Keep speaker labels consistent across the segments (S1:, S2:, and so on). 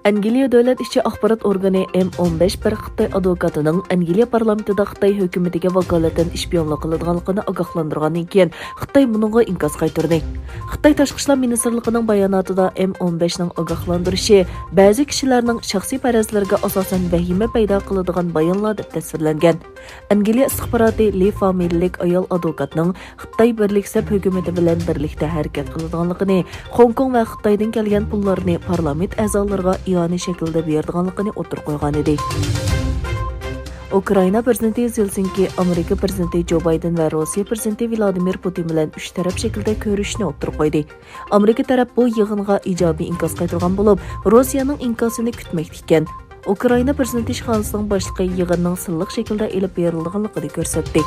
S1: Angliya Davlat İçki Axborot Organi M15 bir Xitoy advokatining Angliya parlamentida Xitoy hukumatiga vakolatan ishpiyonlik qiladiganligini ogohlantirgandan keyin Xitoy buningga inkos qaytardi. Xitoy Tashqi ishlar ministrligining bayonotida M15 ning ogohlantirishi ba'zi kishilarning shaxsiy farazlariga asosan vahima paydo qiladigan bayonlar deb tasvirlangan. Angliya istixboroti Li familiyalik ayol advokatning Xitoy birlik sab hukumati bilan birlikda harakat qiladiganligini, Hong Kong va Xitoydan kelgan pullarni parlament a'zolariga iyoni shaklda berdiganligini o'tirib qo'ygan edi. Ukraina prezidenti Zelsinki, Amerika prezidenti Joe Biden va Rossiya prezidenti Vladimir Putin bilan uch taraf shaklda ko'rishni o'tirib qo'ydi. Amerika taraf bu yig'inga ijobiy inkos qaytargan bo'lib, Rossiyaning inkosini kutmoqda ekan. Ukraina prezidenti ishxonasining boshlig'i yig'inning silliq shaklda elib berilganligini ko'rsatdi.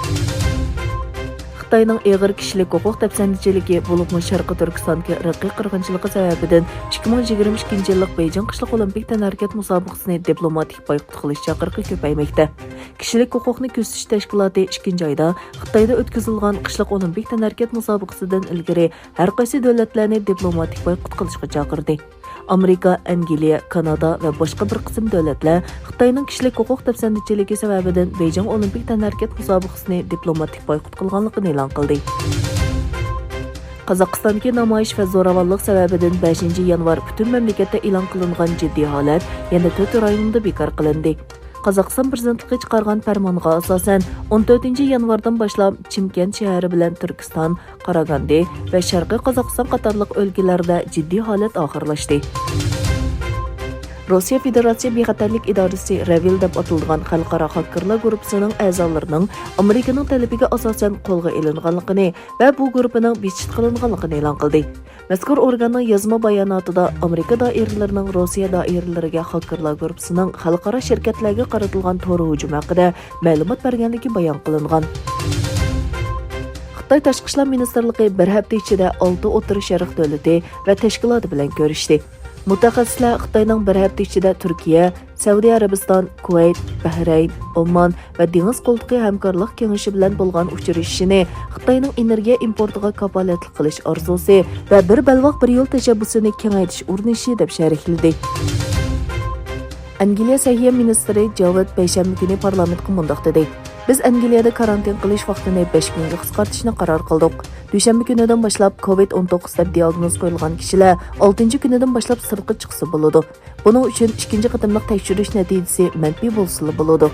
S1: Xitoyning ig'ir kishilik huquq tafsandchiligi bo'lib Sharqiy Turkistondagi irqiy qirg'inchiligi sababidan 2022 yillik Beijing qishloq olimpik tanharkat musobaqasini diplomatik boykot qilish chaqiriqi ko'paymoqda. Kishilik huquqni ko'zitish tashkiloti 2 oyda Xitoyda o'tkazilgan qishloq olimpik tanharkat musobaqasidan ilgari har qaysi davlatlarni diplomatik boykot qilishga chaqirdi. Amerika, Angliya, Kanada va boshqa bir qism davlatlar Xitoyning kishilik huquq tafsandchiligi sababidan Beijing olimpik tanharkat musobaqasini diplomatik boykot qilganligini e'lon qildi. Qozog'istondagi namoyish va zo'ravonlik sababidan 5 yanvar butun mamlakatda e'lon qilingan jiddiy holat yana 4 rayonda bekor qilindi. Qozog'iston prezidentligi chiqargan farmonga asosan 14 yanvardan boshlab Chimkent shahri bilan Turkiston, Qaragandi va Sharqiy Qozog'iston qatorliq o'lkalarda jiddiy holat oxirlashdi. Rossiya Federatsiya bexatarlik idorasi Revil deb atalgan xalqaro hakkerlar guruhining a'zolarining Amerikaning talabiga asosan qo'lga olinganligini va bu guruhning besit qilinganligini e'lon qildi. Mazkur organning yozma bayonotida Amerika doiralarining Rossiya doiralariga hakkerlar guruhining xalqaro shirkatlarga qaratilgan to'g'ri hujum haqida ma'lumot berganligi bayon qilingan. Xitoy Tashqi ishlar ministrligi bir hafta ichida 6 o'rta sharq davlati va tashkiloti bilan ko'rishdi. Mutaxassislar Xitoyning bir hafta ichida Turkiya, Saudiya Arabiston, Kuvayt, Bahrayn, Oman va dengiz qo'ltiqi hamkorlik kengashi bilan bo'lgan uchrashishini Xitoyning energiya importiga kafolatlik qilish orzusi va bir balvoq bir yo'l tashabbusini kengaytirish urinishi deb sharhladi. Angliya Sahiyya ministri Javod payshanba kuni parlamentga mundoq dedi: Biz Angliyada karantin qilish vaqtini 5 kunga qisqartirishni qaror qildik. Dushanba kunidan boshlab COVID-19 deb diagnoz qo'yilgan kishilar 6 kunidan boshlab sirtqa chiqsa bo'ladi. Buning uchun 2 qatimliq tekshirish natijasi manfiy bo'lsa bo'ladi.